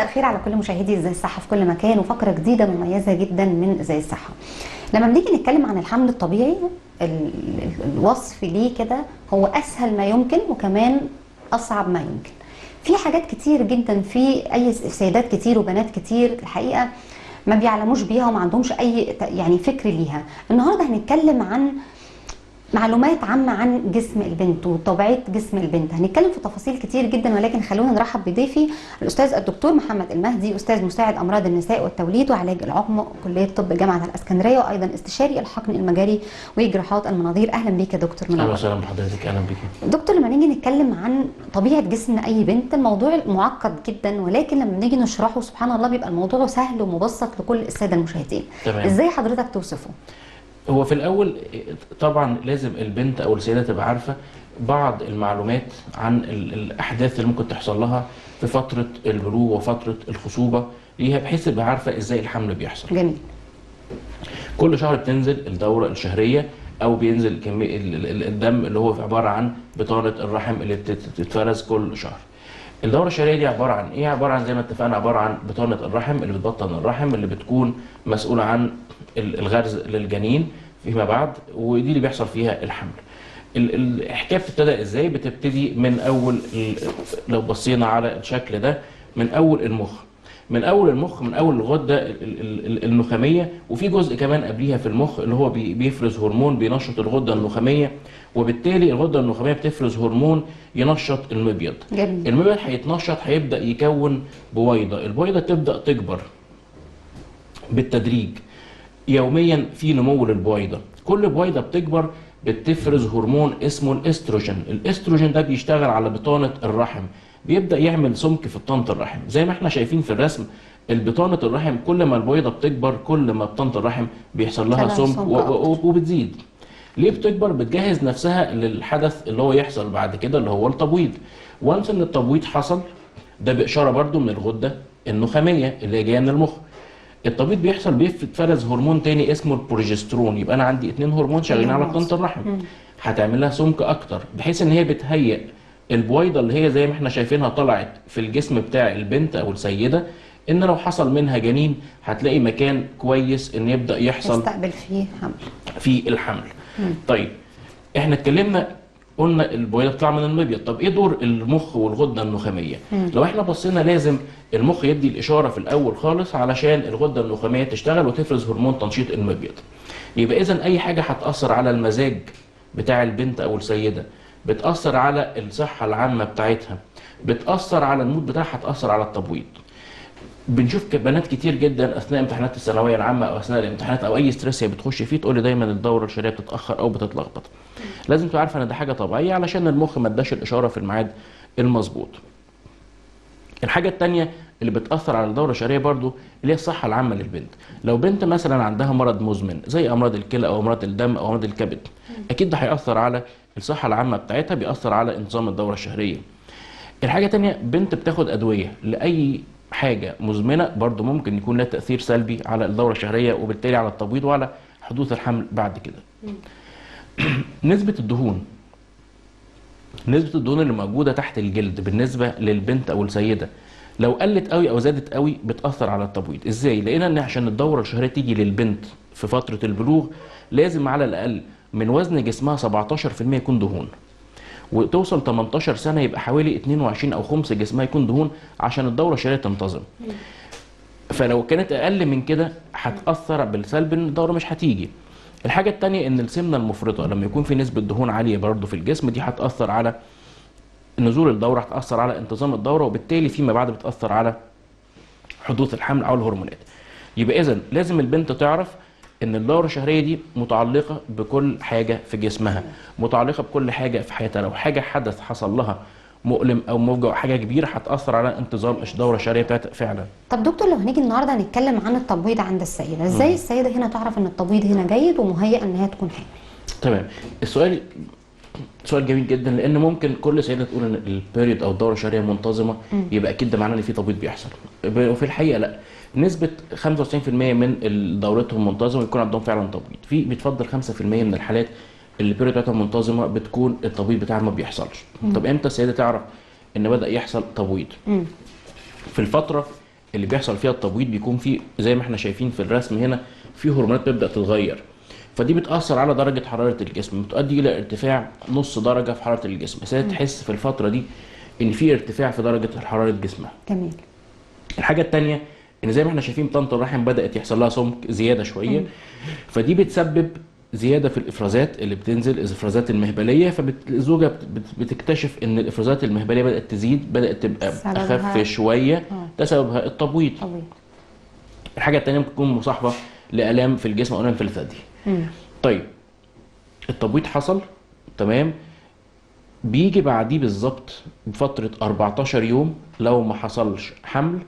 مساء الخير على كل مشاهدي ازاي الصحه في كل مكان، وفقره جديده مميزه جدا من ازاي الصحه. لما بنيجي نتكلم عن الحمل الطبيعي الوصف ليه كده هو اسهل ما يمكن وكمان اصعب ما يمكن. في حاجات كتير جدا في اي سيدات كتير وبنات كتير الحقيقه ما بيعلموش بيها وما عندهمش اي يعني فكر ليها. النهارده هنتكلم عن معلومات عامة عن جسم البنت وطبيعة جسم البنت. هنتكلم في تفاصيل كتير جدا، ولكن خلونا نرحب بضيفي الأستاذ الدكتور محمد المهدي، أستاذ مساعد أمراض النساء والتوليد وعلاج العقم كلية طب جامعة الإسكندرية، وأيضا استشاري الحقن المجاري وجراحات المناظير. أهلا بيك يا دكتور. أهلا وسهلا بحضرتك. أهلا بيك دكتور. لما نيجي نتكلم عن طبيعة جسم أي بنت الموضوع معقد جدا، ولكن لما نيجي نشرحه سبحان الله بيبقى الموضوع سهل ومبسط لكل السادة المشاهدين. تمام. إزاي حضرتك توصفه؟ هو في الأول طبعا لازم البنت أو السيدة تبقى عارفة بعض المعلومات عن الأحداث اللي ممكن تحصل لها في فترة البلوغ وفترة الخصوبة ليها، بحيث تبقى عارفة إزاي الحمل بيحصل. جميل. كل شهر بتنزل الدورة الشهرية أو بينزل كمية الدم اللي هو عبارة عن بطانة الرحم اللي بتتفرز كل شهر. الدورة الشهرية دي عبارة عن إيه؟ عبارة عن زي ما اتفقنا عبارة عن بطانة الرحم اللي بتبطن الرحم اللي بتكون مسؤولة عن الغرز للجنين فيما بعد، ودي اللي بيحصل فيها الحمل. الحكاية بتبتدأ إزاي؟ بتبتدي من أول لو بصينا على الشكل ده من أول المخ، من أول الغدة النخامية، وفي جزء كمان قبليها في المخ اللي هو بيفرز هرمون بينشط الغدة النخامية، وبالتالي الغدة النخامية بتفرز هرمون ينشط المبيض. جميل. المبيض هيتنشط، هيبدأ يكون بويضة، البويضة تبدأ تكبر بالتدريج يوميا في نمو للبويضة. كل بويضة بتكبر بتفرز هرمون اسمه الاستروجين. الاستروجين ده بيشتغل على بطانة الرحم، بيبدأ يعمل سمك في بطانة الرحم زي ما احنا شايفين في الرسم. البطانة الرحم كل ما البويضة بتكبر كل ما بطانة الرحم بيحصل لها سمك وبتزيد. ليه بتكبر؟ بتجهز نفسها للحدث اللي هو يحصل بعد كده اللي هو التبويض. وانس ان التبويض حصل ده بإشارة برضو من الغدة النخامية اللي جاية من المخ. التبويض بيحصل بيتفرز هرمون تاني اسمه البروجسترون، يبقى انا عندي 2 هرمون شغالين على بطانة الرحم. هتعمل لها سمك اكتر بحيث ان هي بتهيئ البويضة اللي هي زي ما احنا شايفينها طلعت في الجسم بتاع البنت او السيدة، ان لو حصل منها جنين هتلاقي مكان كويس ان يبدأ يحصل يستقبل فيه حمل في الحمل. طيب احنا اتكلمنا قلنا البويضة بتطلع من المبيض. طب ايه دور المخ والغدة النخامية؟ لو احنا بصينا لازم المخ يدي الاشارة في الاول خالص علشان الغدة النخامية تشتغل وتفرز هرمون تنشيط المبيض. يبقى اذا اي حاجة هتأثر على المزاج بتاع البنت او السيدة، بتأثر على الصحة العامة بتاعتها، بتأثر على المود بتاعها، هتأثر على التبويض. بنشوف بنات كتير جدا اثناء امتحانات الثانويه العامه او اثناء الامتحانات او اي ستريس هي بتخش فيه تقول لي دايما الدوره الشهريه بتتاخر او بتتلخبط. لازم تبقى عارفه ان ده حاجه طبيعيه علشان المخ ما اداش الاشاره في الميعاد المظبوط. الحاجه الثانيه اللي بتاثر على الدوره الشهريه برضو اللي هي الصحه العامه للبنت. لو بنت مثلا عندها مرض مزمن زي امراض الكلى او امراض الدم او امراض الكبد، اكيد ده هياثر على الصحه العامه بتاعتها، بيأثر على انتظام الدوره الشهريه. الحاجه الثانيه بنت بتاخد ادويه لاي حاجة مزمنة برضو ممكن يكون لها تأثير سلبي على الدورة الشهرية وبالتالي على التبويض وعلى حدوث الحمل بعد كده. نسبة الدهون اللي موجودة تحت الجلد بالنسبة للبنت أو السيدة لو قلت قوي أو زادت قوي بتأثر على التبويض. إزاي؟ لقينا إن عشان الدورة الشهرية تيجي للبنت في فترة البلوغ لازم على الأقل من وزن جسمها 17% يكون دهون، وتوصل 18 سنة يبقى حوالي 22 أو خمس جسمها يكون دهون عشان الدورة الشهرية تنتظم. فلو كانت أقل من كده هتأثر بالسلب إن الدورة مش هتيجي. الحاجة التانية إن السمنة المفرطة لما يكون في نسبة دهون عالية برضه في الجسم دي هتأثر على نزول الدورة، هتأثر على انتظام الدورة، وبالتالي فيما بعد بتأثر على حدوث الحمل أو الهرمونات. يبقى إذن لازم البنت تعرف ان الدورة الشهرية دي متعلقة بكل حاجة في جسمها، متعلقة بكل حاجة في حياتها. لو حاجة حدث حصل لها مؤلم او موجع او حاجة كبيرة هتأثر على انتظام الدورة الشهرية بتاعتها فعلا. طب دكتور، لو هنيجي النهارده هنتكلم عن التبويض عند السيدة، ازاي السيدة هنا تعرف ان التبويض هنا جيد ومهيئة ان هي تكون حامل؟ تمام. سؤال جميل جدا، لان ممكن كل سيدة تقول ان البيريود او الدورة الشهرية منتظمة يبقى اكيد ده معناه ان في تبويض بيحصل، وفي الحقيقة لا. نسبة 95% من دورتهم منتظمة يكون عندهم فعلا تبويض. في بتفضل 5% من الحالات اللي البيريود بتاعتها منتظمة بتكون التبويض بتاعها ما بيحصلش. طب امتى السيدة تعرف ان بدأ يحصل تبويض؟ في الفترة اللي بيحصل فيها التبويض بيكون فيه زي ما احنا شايفين في الرسم هنا في هرمونات بتبدا تتغير، فدي بتاثر على درجه حراره الجسم، بتؤدي الى ارتفاع نص درجه في حراره الجسم. السيدة تحس في الفتره دي ان في ارتفاع في درجه حراره جسمها. جميل. الحاجه الثانيه ان زي ما احنا شايفين طنط الرحم بدات يحصل لها سمك زياده شويه، فدي بتسبب زياده في الافرازات اللي بتنزل، الافرازات المهبليه، فالزوجه بتكتشف ان الافرازات المهبليه بدات تزيد، بدات تبقى اخف شويه، ده سببها التبويض. الحاجه الثانيه ممكن تكون مصاحبه لالام في الجسم او الام في الثدي. طيب التبويض حصل تمام، بيجي بعديه بالظبط بفتره 14 يوم لو ما حصلش حمل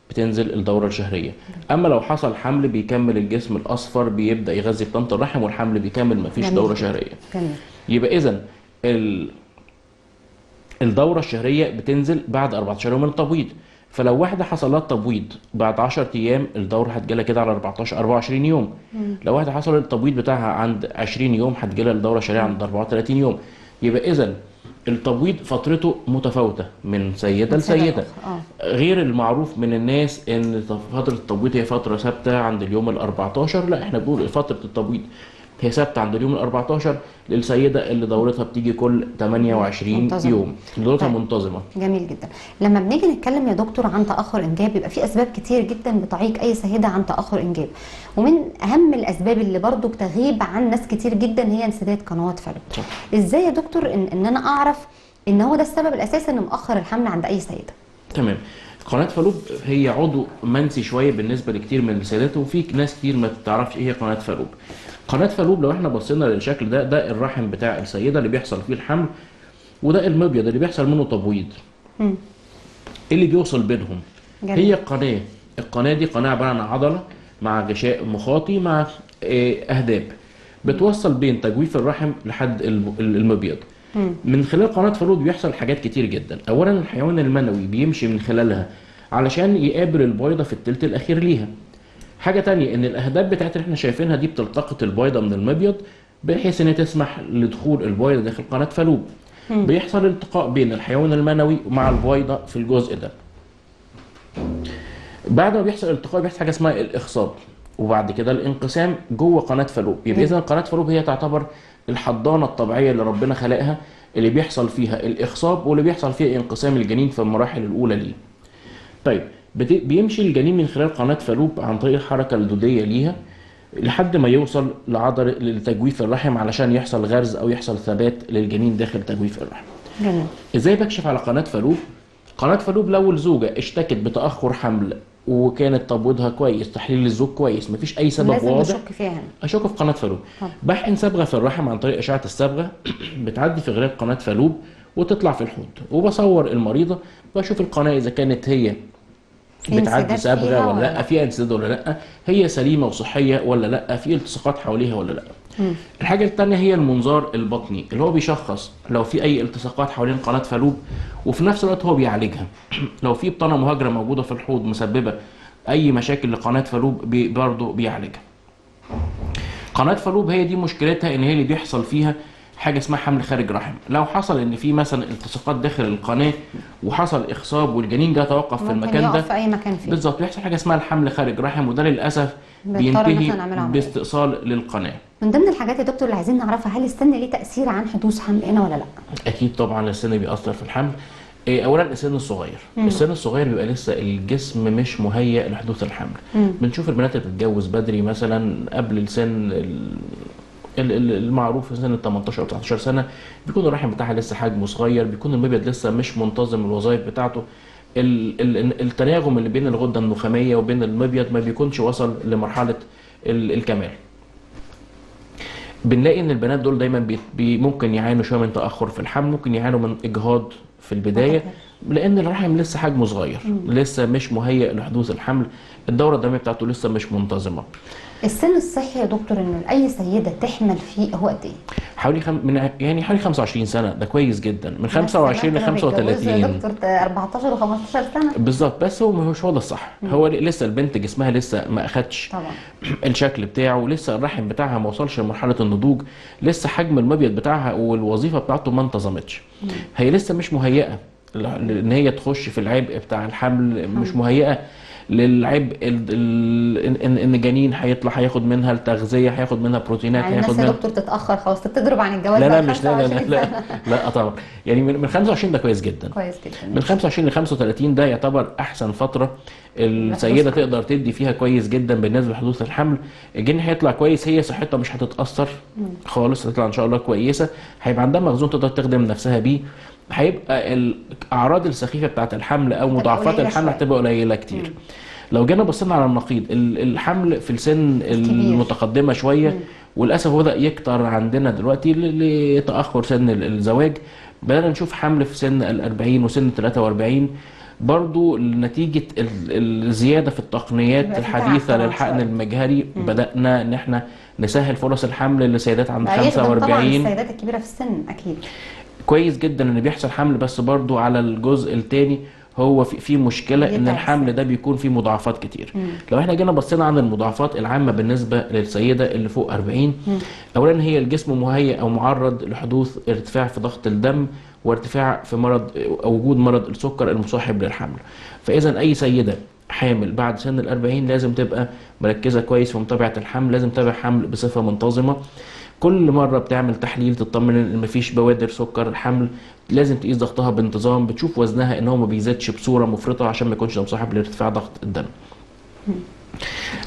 بتنزل الدورة الشهرية. أما لو حصل حمل بيكمل الجسم الأصفر بيبدأ يغذي بطانة الرحم، والحمل بيكمل مفيش دورة شهرية. جميل. يبقى إذن الدورة الشهرية بتنزل بعد 14 يوم من التبويض، فلو واحدة حصل لها التبويض بعد 10 أيام الدورة هتجيلها كده على 24 يوم. لو واحدة حصل التبويض بتاعها عند 20 يوم هتجيلها الدورة الشهرية عند 34 يوم. يبقى إذن التبويض فترته متفاوتة من سيدة لسيدة. غير المعروف من الناس ان فترة التبويض هي فترة ثابتة عند اليوم ال14، لا احنا بنقول فترة التبويض هي ثابتة عند اليوم ال14 للسيدة اللي دورتها بتيجي كل 28 يوم، دورتها منتظمة. جميل جدا. لما بنيجي نتكلم يا دكتور عن تأخر إنجاب بيبقى في أسباب كتير جدا بتعيق أي سيدة عن تأخر إنجاب، ومن أهم الأسباب اللي برضو بتغيب عن ناس كتير جدا هي انسداد قنوات فالوب. إزاي يا دكتور إن أنا أعرف إن هو ده السبب الأساسي إن مؤخر الحمل عند أي سيدة؟ تمام. قناة فالوب هي عضو منسي شوية بالنسبة لكتير من السيدات، وفي ناس كتير ما تعرفش ايه هي قناة فالوب. قناة فالوب لو احنا بصينا للشكل ده، ده الرحم بتاع السيدة اللي بيحصل فيه الحمل، وده المبيض اللي بيحصل منه تبويض. اللي بيوصل بينهم جميل. هي قناة، القناة دي قناة عبارة عن عضلة مع غشاء مخاطي مع أهداب بتوصل بين تجويف الرحم لحد المبيض. من خلال قناة فالوب بيحصل حاجات كتير جدا. اولا الحيوان المنوي بيمشي من خلالها علشان يقابل البويضة في الثلث الاخير ليها. حاجة تانية ان الاهداب بتاعت اللي احنا شايفينها دي بتلتقط البويضة من المبيض بحيث ان تسمح لدخول البويضة داخل قناة فالوب. بيحصل التقاء بين الحيوان المنوي مع البويضة في الجزء ده. بعد ما بيحصل التقاء بيحصل حاجة اسمها الاخصاب، وبعد كده الانقسام جوه قناة فالوب. يبقى اذا قناة فالوب هي تعتبر الحضانة الطبيعية اللي ربنا خلقها، اللي بيحصل فيها الإخصاب واللي بيحصل فيها انقسام الجنين في المراحل الأولى ليه. طيب بيمشي الجنين من خلال قناة فالوب عن طريق الحركة الدودية ليها لحد ما يوصل لعضلة لتجويف الرحم علشان يحصل غرز أو يحصل ثبات للجنين داخل تجويف الرحم. جميل. إزاي بكشف على قناة فالوب؟ قناة فالوب لو الزوجة اشتكت بتأخر حمل وكانت تبويضها كويس، تحليل الزوج كويس، مفيش اي سبب واضح، اشك فيها، اشك في قناه فالوب. بحقن صبغه في الرحم عن طريق اشعه الصبغه بتعدي في غلاف قناه فالوب وتطلع في الحوض، وبصور المريضه بشوف القناه اذا كانت هي بتعدي صبغه ولا لا، فيها انسداد ولا لا، هي سليمه وصحيه ولا لا، في التصاقات حواليها ولا لا. الحاجه الثانيه هي المنظار البطني اللي هو بيشخص لو في اي التصاقات حوالين قناه فالوب، وفي نفس الوقت هو بيعالجها. لو في بطانه مهاجره موجوده في الحوض مسببه اي مشاكل لقناه فالوب برضه بيعالجها. قناه فالوب هي دي مشكلتها ان هي اللي بيحصل فيها حاجه اسمها حمل خارج رحم. لو حصل ان في مثلا التصاقات داخل القناه وحصل اخصاب والجنين جه توقف في المكان ده في اي مكان فيه بالظبط، بيحصل حاجه اسمها الحمل خارج رحم، وده للاسف بينتهي باستئصال للقناه. من ضمن الحاجات يا دكتور اللي عايزين نعرفها، هل السن ليه تاثير عن حدوث حمل هنا ولا لا؟ اكيد طبعا السن بيأثر في الحمل. اولا السن الصغير، السن الصغير بيبقى لسه الجسم مش مهيئ لحدوث الحمل. بنشوف البنات اللي بتتجوز بدري مثلا قبل السن المعروف في سن 18 او 19 سنه، بيكون الرحم بتاعها لسه حجمه صغير، بيكون المبيض لسه مش منتظم الوظائف بتاعته، التناغم اللي بين الغده النخاميه وبين المبيض ما بيكونش وصل لمرحله الكمال. بنلاقي ان البنات دول دايما ممكن يعانوا شويه من تاخر في الحمل، ممكن يعانوا من اجهاض في البدايه لان الرحم لسه حجمه صغير، لسه مش مهيئ لحدوث الحمل، الدوره الدمويه بتاعته لسه مش منتظمه. السن الصحي يا دكتور ان اي سيده تحمل فيه هو قد ايه؟ حوالي يعني حوالي 25 سنه، ده كويس جدا، من 25 ل 35 يا دكتور 14 و15 سنه بالظبط. بس هو مش هو ده الصح، هو لسه البنت جسمها لسه ما اخدش طبعا الشكل بتاعه، لسه الرحم بتاعها ما وصلش لمرحله النضوج، لسه حجم المبيض بتاعها والوظيفه بتاعته ما انتظمتش، هي لسه مش مهيئه ان هي تخش في العبء بتاع الحمل، مش مهيئه للعبء ان الجنين هيطلع هياخد منها التغذيه، هياخد منها بروتينات، يعني هياخد الناس يا منها. دكتور تتاخر خلاص تضرب عن الجواز لا لا بعد مش لا لا 25 لا سنة. لا طبعا. يعني من 25 ده كويس جدا. كويس جدا. من 25 ل 35 ده يعتبر احسن فتره السيده الحمل. تقدر تدي فيها كويس جدا بالنسبه لحدوث الحمل. الجنين هيطلع كويس، هي صحتها مش هتتاثر خالص، هتطلع ان شاء الله كويسه، هيبقى عندها مخزون تقدر تخدم نفسها بيه، هيبقى الاعراض السخيفه بتاعه الحمل او مضاعفات قليلة الحمل شوية. هتبقى قليله كتير. لو جينا بصينا على النقيض، الحمل في السن المتقدمه شويه وللاسف بدأ يكتر عندنا دلوقتي لتاخر سن الزواج، بدأنا نشوف حمل في سن ال40 وسن 43 برضو نتيجة الزيادة في التقنيات يبقى في الحديثة تعب طبعاً للحقن شوية. المجهري. بدأنا ان احنا نسهل فرص الحمل للسيدات عند بقى يخدم طبعا 45. السيدات الكبيره في السن اكيد. كويس جدا ان بيحصل حمل، بس برضو على الجزء الثاني هو في مشكله ان بيتعب الحمل الست. ده بيكون فيه مضاعفات كتير. لو احنا جينا بصينا عن المضاعفات العامه بالنسبه للسيده اللي فوق 40، اولا هي الجسم مهيئ او معرض لحدوث ارتفاع في ضغط الدم وارتفاع في مرض او وجود مرض السكر المصاحب للحمل. فاذا اي سيده حامل بعد سن ال40 لازم تبقى مركزه كويس في متابعه الحمل، لازم تتابع حمل بصفه منتظمه، كل مره بتعمل تحليل تطمن ان مفيش بوادر سكر الحمل، لازم تقيس ضغطها بانتظام، بتشوف وزنها ان هو ما بيزيدش بصوره مفرطه عشان ما يكونش مصاحب لارتفاع ضغط الدم.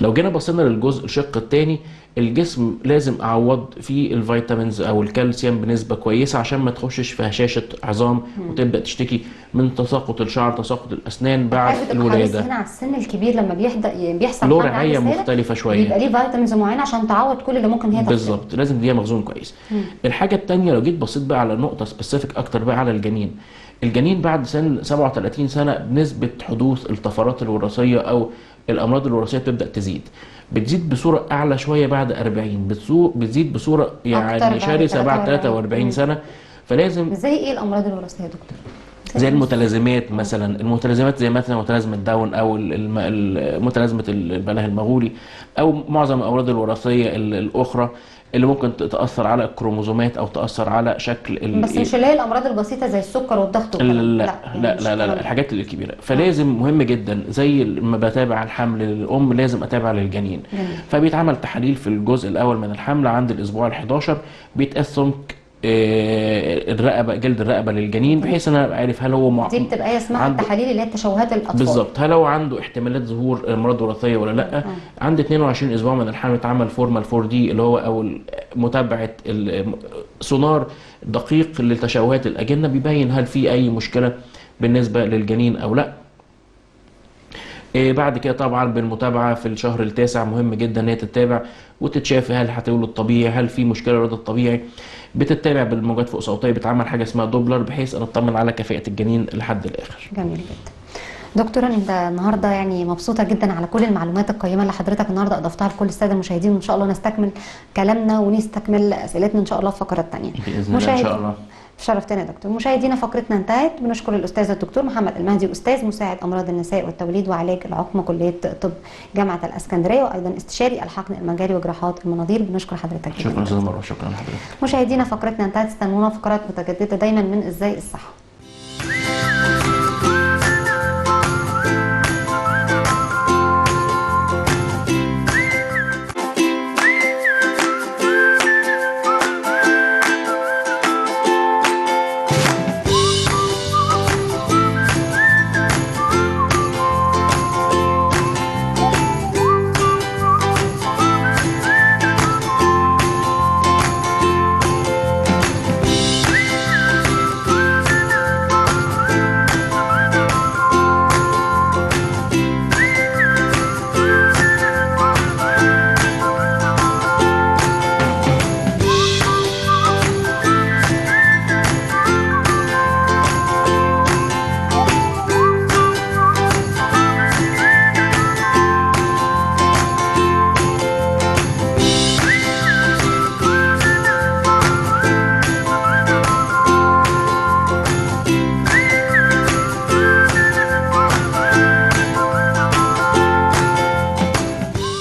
لو جينا بصينا للجزء الشق الثاني، الجسم لازم اعوض فيه الفيتامينز او الكالسيوم بنسبه كويسه عشان ما تخشش في هشاشه عظام وتبدا تشتكي من تساقط الشعر، تساقط الاسنان بعد حاجه تبقى الولاده. هنا على السن الكبير لما بيحصل له حمل عند رعايه السيدة، مختلفه شويه، بيبقى ليه فيتامينز معينه عشان تعوض كل اللي ممكن هي تفقده. بالظبط، لازم ليها مخزون كويس. الحاجه الثانيه لو جيت بصيت بقى على نقطه سبيسيفيك اكتر بقى على الجنين، الجنين بعد سن 37 سنه بنسبه حدوث الطفرات الوراثيه او الامراض الوراثيه بتبدا تزيد، بتزيد بصوره اعلى شويه بعد 40، بتزيد بصوره يعني بعد شرسه بعد 43 سنه. فلازم زي ايه الامراض الوراثيه يا دكتور؟ زي المتلازمات مثلا، المتلازمات زي مثلا متلازمه داون او متلازمه البلاه المغولي او معظم الامراض الوراثيه الاخرى اللي ممكن تاثر على الكروموزومات او تاثر على شكل بس مش اللي هي الامراض البسيطه زي السكر والضغط لا والكلام لا يعني لا مش لا, لا, الكلام لا ده. الحاجات الكبيره. فلازم مهم جدا زي ما بتابع الحمل للام لازم اتابع للجنين. فبيتعمل تحاليل في الجزء الاول من الحمل عند الاسبوع ال11، بيتقاس سمك الرقبه، جلد الرقبه للجنين، بحيث ان انا عارف هل هو دي بتبقى هي اسمها التحاليل اللي هي تشوهات الاطفال. بالظبط، هل هو عنده احتمالات ظهور امراض وراثيه ولا لا. عند 22 اسبوع من الحمل اتعمل فورمال 4 دي اللي هو او متابعه سونار دقيق لتشوهات الاجنه، بيبين هل في اي مشكله بالنسبه للجنين او لا. بعد كده طبعا بالمتابعه في الشهر التاسع مهم جدا ان هي تتابع وتتشاف هل هتولد طبيعي، هل في مشكله ولادة الطبيعي، بتتابع بالموجات فوق صوتيه، بتعمل حاجه اسمها دوبلر بحيث ان اطمن على كفاءه الجنين لحد الاخر. جميل جدا. دكتورة انت النهارده يعني مبسوطه جدا على كل المعلومات القيمه اللي حضرتك النهارده اضفتها لكل الساده المشاهدين، وان شاء الله نستكمل كلامنا ونستكمل اسئلتنا ان شاء الله في فقرات ثانيه. باذن الله ان شاء الله. شرفتنا يا دكتور. مشاهدينا فقرتنا انتهت، بنشكر الاستاذ الدكتور محمد المهدي، استاذ مساعد امراض النساء والتوليد وعلاج العقم كليه طب جامعه الاسكندريه، وايضا استشاري الحقن المجاري وجراحات المناظير. بنشكر حضرتك. شكرا استاذ مروه، شكرا لحضرتك. مشاهدينا فقرتنا انتهت، استنونا فقرات متجدده دايما من ازاي الصحه.